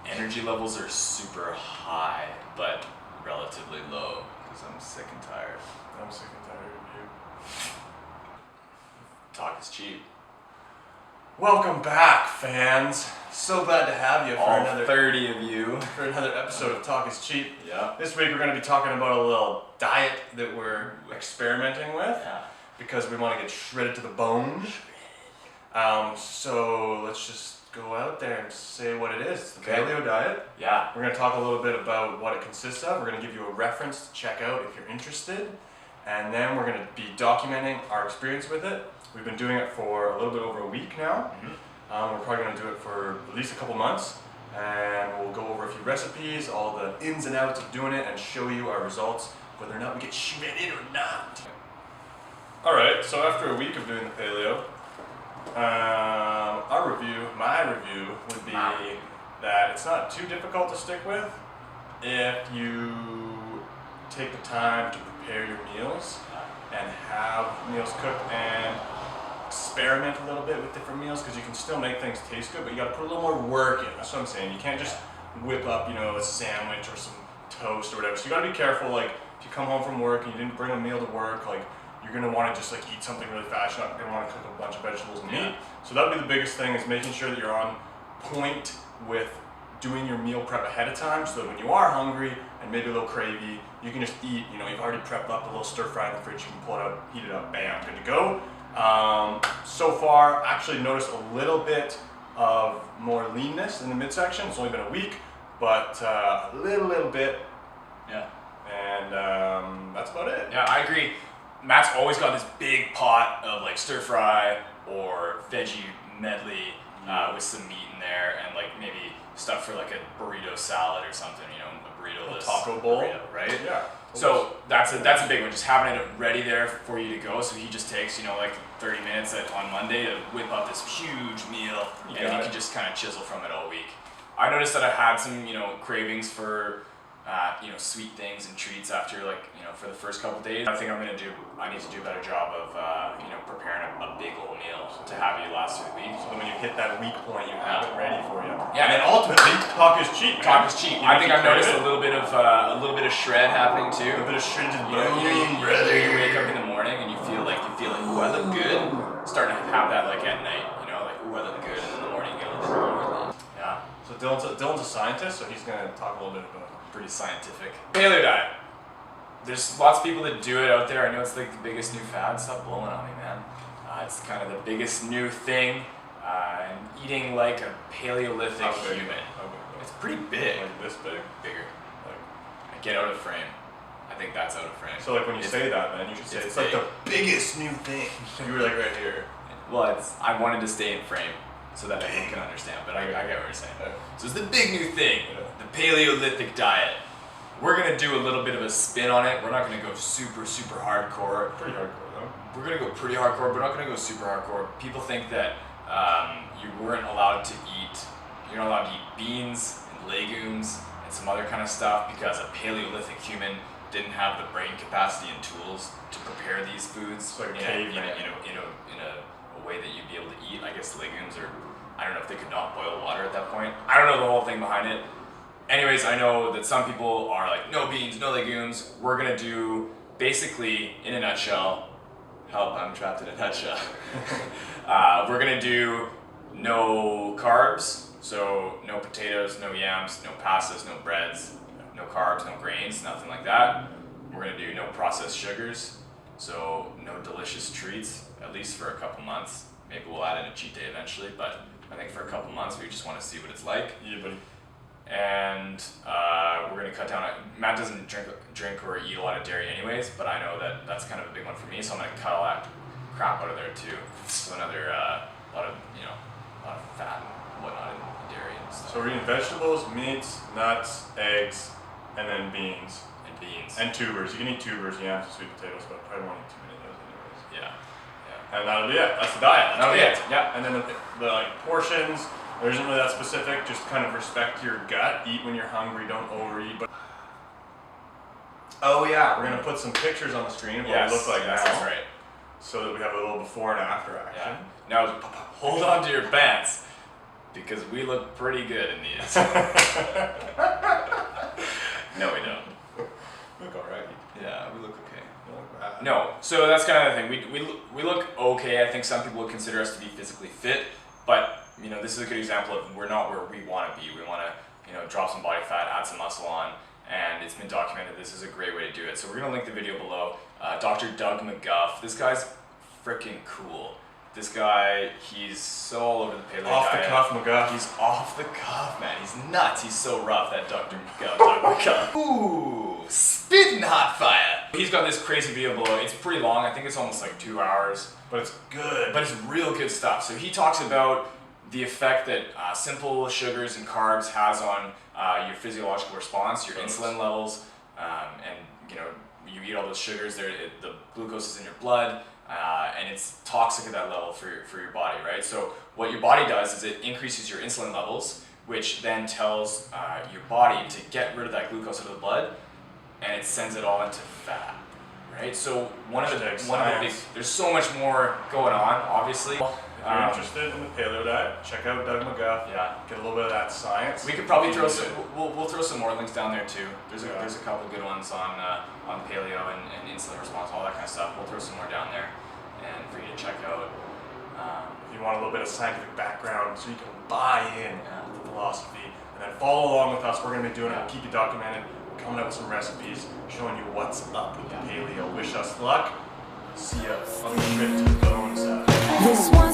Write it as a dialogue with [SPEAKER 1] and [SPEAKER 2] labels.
[SPEAKER 1] energy levels are super high, but relatively low because I'm sick and tired.
[SPEAKER 2] I'm sick and tired of you.
[SPEAKER 1] Talk is cheap.
[SPEAKER 2] Welcome back, fans. So glad to have you for
[SPEAKER 1] All
[SPEAKER 2] another
[SPEAKER 1] 30 of you.
[SPEAKER 2] for another episode of Talk is Cheap.
[SPEAKER 1] Yeah.
[SPEAKER 2] This week we're going to be talking about a little diet that we're experimenting with because we want to get shredded to the bone. So let's just go out there and say what it is. It's the Paleo diet.
[SPEAKER 1] Yeah.
[SPEAKER 2] We're going to talk a little bit about what it consists of. We're going to give you a reference to check out if you're interested. And then we're going to be documenting our experience with it. We've been doing it for a little bit over a week now. We're probably going to do it for at least a couple months. And we'll go over a few recipes, all the ins and outs of doing it, and show you our results, whether or not we get shredded or not. Alright, so after a week of doing the Paleo, my review would be that it's not too difficult to stick with if you take the time to prepare your meals and have meals cooked and experiment a little bit with different meals, because you can still make things taste good, but you got to put a little more work in. That's what I'm saying. You can't just whip up, a sandwich or some toast or whatever. So you got to be careful. Like if you come home from work and you didn't bring a meal to work, like you're gonna want to just like eat something really fast. You're not gonna want to cook a bunch of vegetables and meat. So that'd be the biggest thing, is making sure that you're on point with doing your meal prep ahead of time, so that when you are hungry and maybe a little cravey, you can just eat. You've already prepped up a little stir fry in the fridge. You can pull it out, heat it up, bam, good to go. So far, actually noticed a little bit of more leanness in the midsection. It's only been a week, but a little bit.
[SPEAKER 1] Yeah.
[SPEAKER 2] And that's about it.
[SPEAKER 1] Yeah, I agree. Matt's always got this big pot of like stir fry or veggie medley with some meat in there, and like maybe stuff for like a burrito salad or something. A burrito-less
[SPEAKER 2] taco bowl,
[SPEAKER 1] burrito, right?
[SPEAKER 2] Yeah.
[SPEAKER 1] So that's a big one. Just having it ready there for you to go. So he just takes like 30 minutes on Monday to whip up this huge meal, and you can just kind of chisel from it all week. I noticed that I had some cravings for sweet things and treats after for the first couple days. I think I need to do a better job of preparing a big old meal to have you last through the week.
[SPEAKER 2] So when you hit that weak point, you have it ready for you.
[SPEAKER 1] Yeah,
[SPEAKER 2] and then ultimately, talk is cheap.
[SPEAKER 1] Talk is cheap. I think I've noticed a little bit of shred happening too.
[SPEAKER 2] A bit of shred to the
[SPEAKER 1] you wake up in the morning and you feel like, ooh, I look good. Starting to have that like at night, ooh, I look good, and in the morning you go, yeah.
[SPEAKER 2] So Dylan's a scientist, so he's gonna talk a little bit about
[SPEAKER 1] pretty scientific paleo diet. There's lots of people that do it out there. I know it's like the biggest new fad. Stop blowing on me, man. It's kind of the biggest new thing. And eating like a Paleolithic human. Okay. It's pretty big.
[SPEAKER 2] Like this big?
[SPEAKER 1] Bigger. Like, get out of frame. I think that's out of frame.
[SPEAKER 2] So like when you say that, man, you should say it's like the biggest new thing. You were like right here.
[SPEAKER 1] Well, I wanted to stay in frame so that everyone can understand, but I get what you're saying. So it's the big new thing, the Paleolithic diet. We're gonna do a little bit of a spin on it. We're not gonna go super hardcore.
[SPEAKER 2] Pretty hardcore though.
[SPEAKER 1] We're gonna go pretty hardcore, but we're not gonna go super hardcore. People think that you're not allowed to eat beans and legumes and some other kind of stuff because a Paleolithic human didn't have the brain capacity and tools to prepare these foods
[SPEAKER 2] like
[SPEAKER 1] in a way that you'd be able to eat. I guess legumes, or I don't know if they could not boil water at that point. I don't know the whole thing behind it. Anyways, I know that some people are like, no beans, no legumes. We're gonna do, basically, in a nutshell, help, I'm trapped in a nutshell. We're gonna do no carbs, so no potatoes, no yams, no pastas, no breads, no carbs, no grains, nothing like that. We're gonna do no processed sugars, so no delicious treats, at least for a couple months. Maybe we'll add in a cheat day eventually, but I think for a couple months we just want to see what it's like.
[SPEAKER 2] Yeah, buddy.
[SPEAKER 1] And we're gonna cut down. Matt doesn't drink or eat a lot of dairy anyways, but I know that that's kind of a big one for me, so I'm gonna cut all that crap out of there too. So another lot of fat and whatnot in dairy and stuff.
[SPEAKER 2] So we're eating vegetables, meats, nuts, eggs, and then beans. And tubers. You can eat tubers, yams, and sweet potatoes, but I probably won't eat too many of those anyways.
[SPEAKER 1] Yeah.
[SPEAKER 2] And that'll be it. That's the diet.
[SPEAKER 1] That'll be it.
[SPEAKER 2] Yeah. And then the portions, there isn't really that specific. Just kind of respect your gut. Eat when you're hungry. Don't overeat. But oh yeah, we're gonna put some pictures on the screen of what we look like now.
[SPEAKER 1] That's right.
[SPEAKER 2] So that we have a little before and after action.
[SPEAKER 1] Yeah. Now hold on to your pants. because we look pretty good in these. No, we don't.
[SPEAKER 2] Look alright.
[SPEAKER 1] Yeah, we look okay.
[SPEAKER 2] Don't look bad.
[SPEAKER 1] No, so that's kind of the thing. We look okay. I think some people would consider us to be physically fit, but you know, this is a good example of we're not where we want to be. We want to, you know, drop some body fat, add some muscle on, and it's been documented. This is a great way to do it. So we're gonna link the video below. Dr. Doug McGuff. This guy's freaking cool. This guy, he's so all over the paleo
[SPEAKER 2] Off the
[SPEAKER 1] diet.
[SPEAKER 2] cuff, McGuff.
[SPEAKER 1] He's off the cuff, man. He's nuts. He's so rough, that Dr. McGuff. Doug McGuff. Ooh, spitting hot fire. He's got this crazy video below. It's pretty long. I think it's almost like 2 hours.
[SPEAKER 2] But it's good.
[SPEAKER 1] But it's real good stuff. So he talks about the effect that simple sugars and carbs has on your physiological response, your insulin levels, and you know, you eat all those sugars, the glucose is in your blood, and it's toxic at that level for your body, right? So what your body does is it increases your insulin levels, which then tells your body to get rid of that glucose out of the blood, and it sends it all into fat, right? So one of the big, there's so much more going on, obviously.
[SPEAKER 2] If you're interested in the paleo diet, check out Doug McGuff.
[SPEAKER 1] Yeah.
[SPEAKER 2] Get a little bit of that science.
[SPEAKER 1] We could probably throw some. We'll throw some more links down there too. There's a couple good ones on paleo and insulin response, all that kind of stuff. We'll throw some more down there, and for you to check out.
[SPEAKER 2] If you want a little bit of scientific background, so you can buy in to the philosophy, and then follow along with us. We're gonna be doing it. We'll keep you documented. We're coming up with some recipes, showing you what's up with the paleo. Wish us luck. See ya on the trip to the bone.
[SPEAKER 3] This one